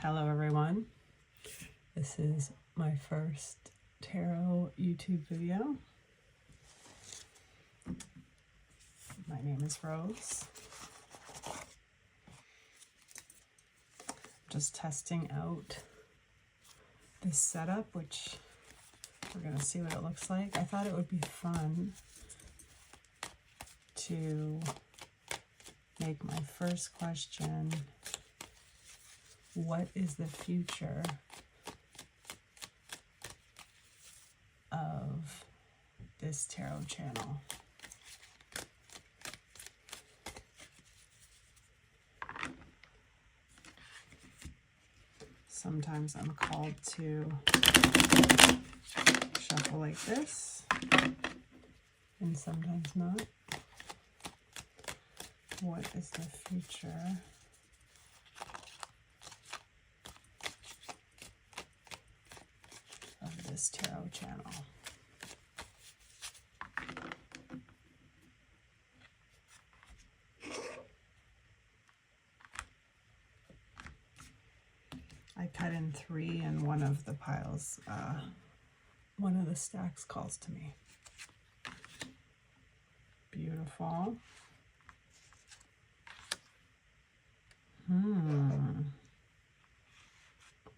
Hello everyone, this is my first tarot YouTube video. My name is Rose. Just testing out this setup, which we're going to see what it looks like. I thought it would be fun to make my first question, what is the future of this tarot channel? Sometimes I'm called to shuffle like this, and sometimes not. What is the future of this tarot channel? I cut in 3 and one of the piles, one of the stacks calls to me. Beautiful.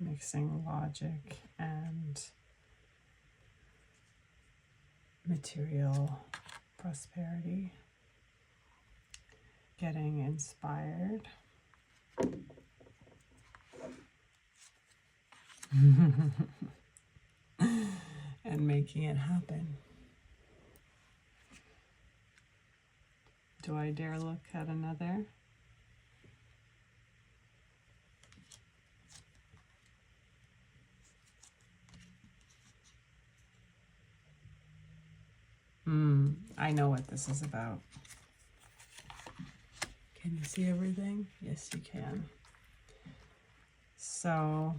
Mixing logic and material prosperity. Getting inspired. And making it happen. Do I dare look at another? I know what this is about. Can you see everything? Yes, you can. So,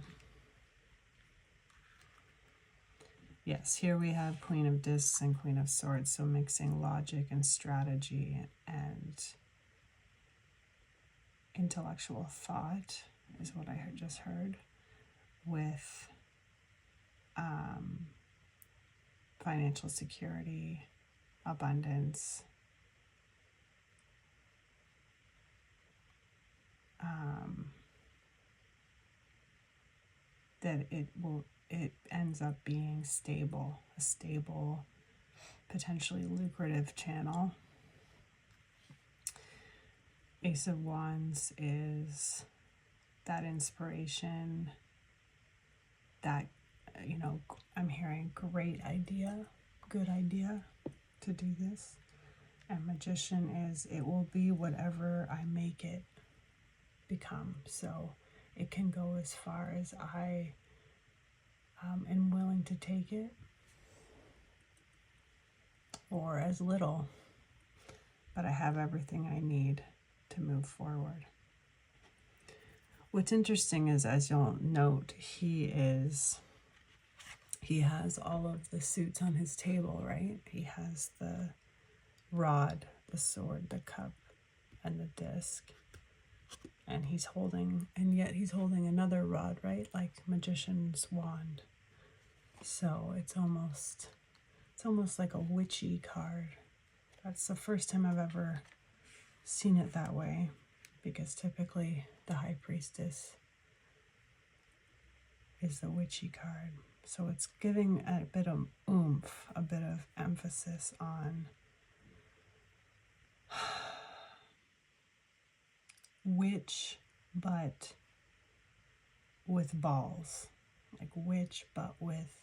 yes, here we have Queen of Discs and Queen of Swords, so mixing logic and strategy and intellectual thought is what I just heard, with financial security, abundance, that it ends up being stable, a stable, potentially lucrative channel. Ace of Wands is that inspiration, that, you know, I'm hearing great idea, good idea to do this. And Magician is, it will be whatever I make it become. So it can go as far as I am willing to take it, or as little, but I have everything I need to move forward. What's interesting is, as you'll note, he has all of the suits on his table, right? He has the rod, the sword, the cup, and the disc. And he's holding, and yet he's holding another rod, right? Like Magician's wand. So it's almost like a witchy card. That's the first time I've ever seen it that way, because typically the High Priestess is the witchy card. So it's giving a bit of oomph, a bit of emphasis on witch, but with balls. Like witch, but with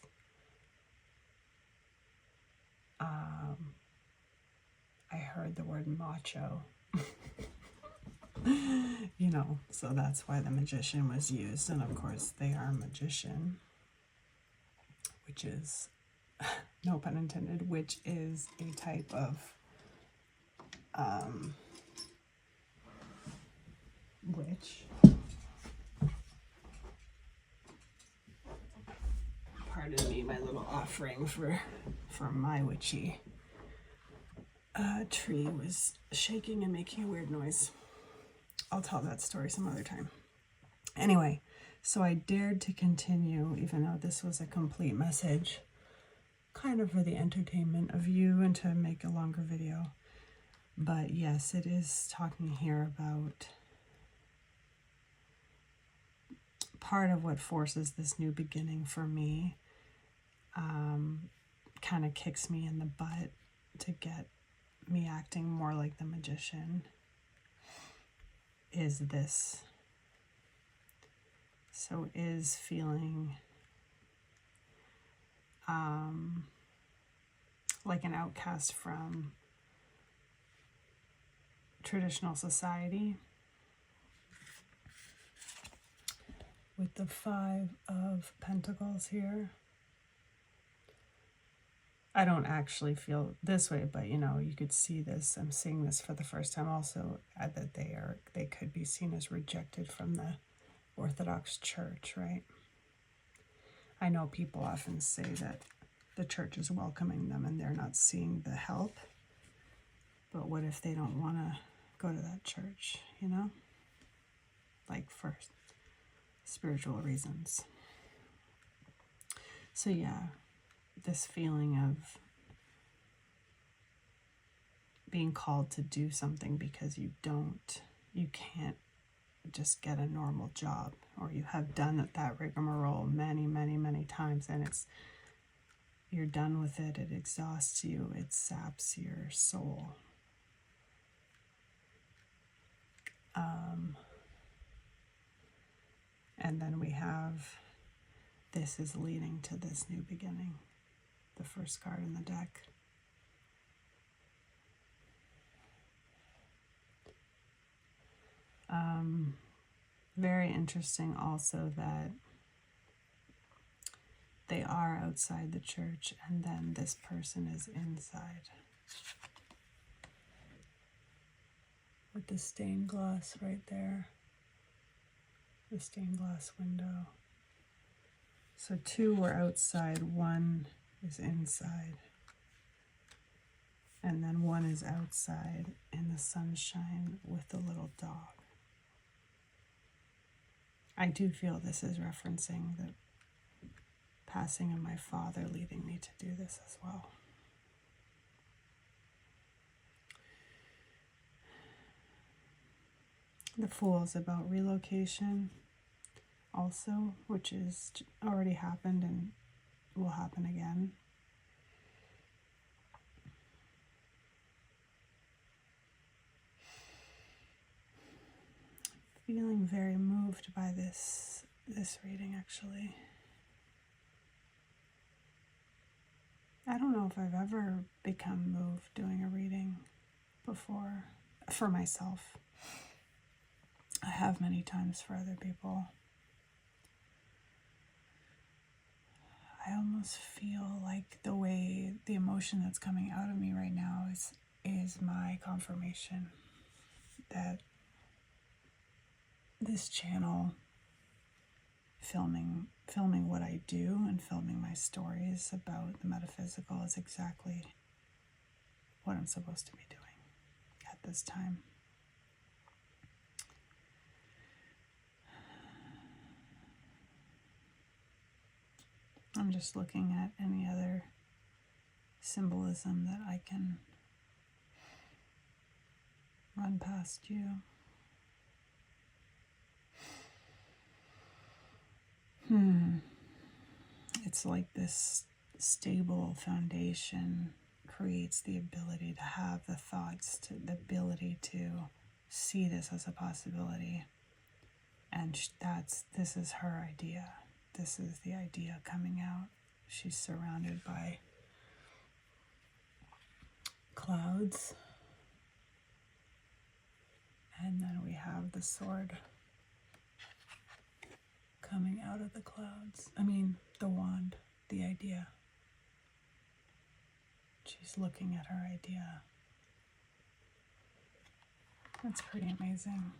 I heard the word macho. You know, so that's why the Magician was used. And of course they are a magician, which is, no pun intended, which is a type of witch. Pardon me, my little offering for my witchy tree was shaking and making a weird noise. I'll tell that story some other time. Anyway, So I dared to continue, even though this was a complete message, kind of for the entertainment of you and to make a longer video. But yes, it is talking here about part of what forces this new beginning for me, kind of kicks me in the butt to get me acting more like the magician, is this. So is feeling like an outcast from traditional society. With the 5 of Pentacles here. I don't actually feel this way, but you know, you could see this. I'm seeing this for the first time also, that they could be seen as rejected from the Orthodox Church, right? I know people often say that the church is welcoming them and they're not seeing the help. But what if they don't want to go to that church, you know? Like for spiritual reasons. So yeah, this feeling of being called to do something because you can't just get a normal job, or you have done that rigmarole many, many, many times, and you're done with it. It exhausts you. It saps your soul. And then we have, this is leading to this new beginning, the first card in the deck. Very interesting also that they are outside the church and then this person is inside. With the stained glass right there. The stained glass window. So 2 were outside, 1 is inside. And then 1 is outside in the sunshine with the little dog. I do feel this is referencing the passing of my father, leading me to do this as well. The Fool is about relocation also, which is already happened and will happen again. Feeling very moved by this reading, actually. I don't know if I've ever become moved doing a reading before for myself. I have many times for other people. I almost feel like the emotion that's coming out of me right now is my confirmation that this channel, filming what I do and filming my stories about the metaphysical, is exactly what I'm supposed to be doing at this time. I'm just looking at any other symbolism that I can run past you. It's like this stable foundation creates the ability to have the thoughts, the ability to see this as a possibility. And this is her idea. This is the idea coming out. She's surrounded by clouds. And then we have the sword coming out of the clouds. I mean, the wand, the idea. She's looking at her idea. That's pretty amazing.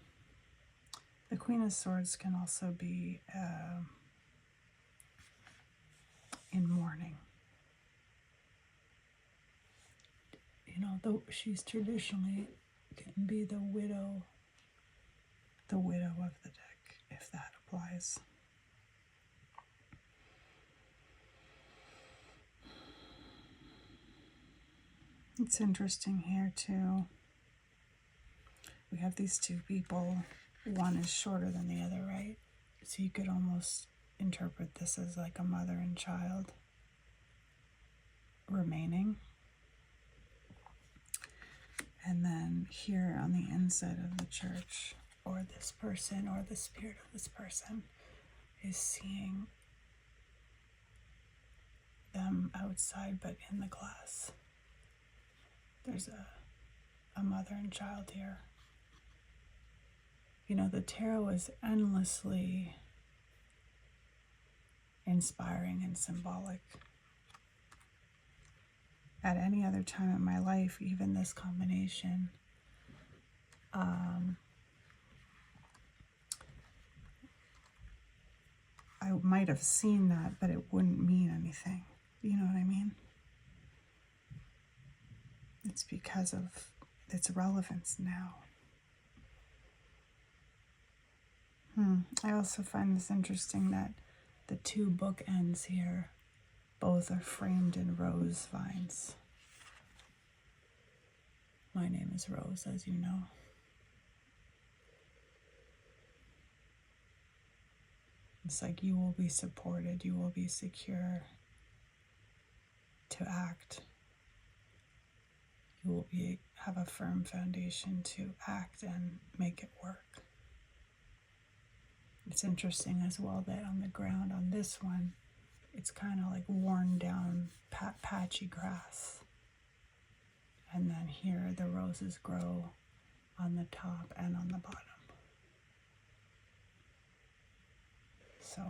The Queen of Swords can also be in mourning. You know, she's traditionally can be the widow of the deck, if that applies. It's interesting here too. We have these two people. One is shorter than the other, right? So you could almost interpret this as like a mother and child remaining. And then here on the inside of the church, or this person, or the spirit of this person, is seeing them outside but in the glass. There's a mother and child here. You know, the tarot is endlessly inspiring and symbolic. At any other time in my life, even this combination, I might have seen that, but it wouldn't mean anything. You know what I mean? It's because of its relevance now. I also find this interesting that the two bookends here, both are framed in rose vines. My name is Rose, as you know. It's like you will be supported, you will be secure to act. You will have a firm foundation to act and make it work. It's interesting as well that on the ground on this one, it's kind of like worn down, patchy grass. And then here the roses grow on the top and on the bottom. So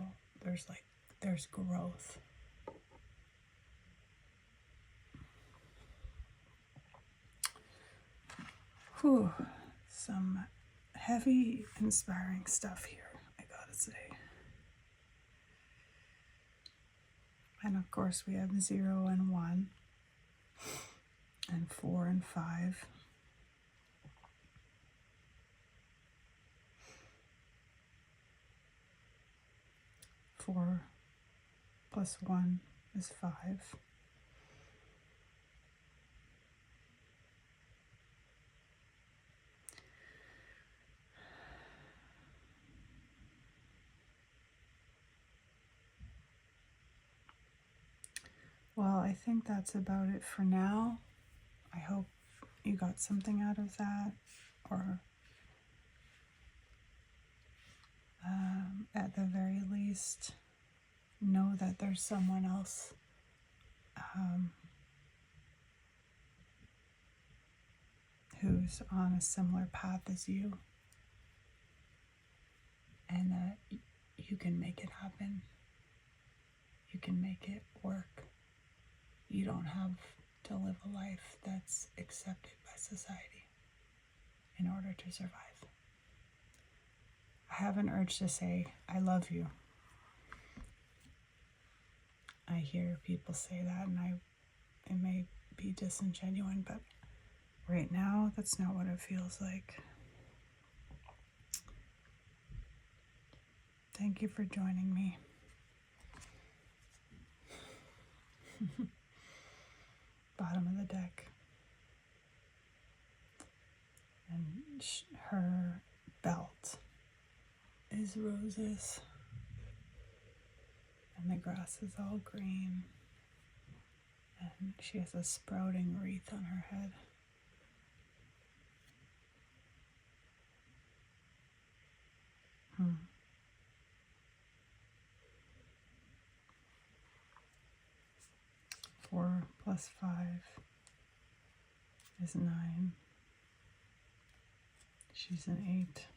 there's growth. Whew, some heavy, inspiring stuff here, I gotta say. And of course we have 0 and 1, and 4 and 5. Four plus 1 is 5. Well, I think that's about it for now. I hope you got something out of that, or at the very least, know that there's someone else who's on a similar path as you, and that you can make it happen. You can make it work. You don't have to live a life that's accepted by society in order to survive. I have an urge to say, I love you. I hear people say that, and it may be disingenuous, but right now, that's not what it feels like. Thank you for joining me. Bottom of the deck. And her belt is roses. And the grass is all green. And she has a sprouting wreath on her head. Four plus 5 is 9. She's an 8.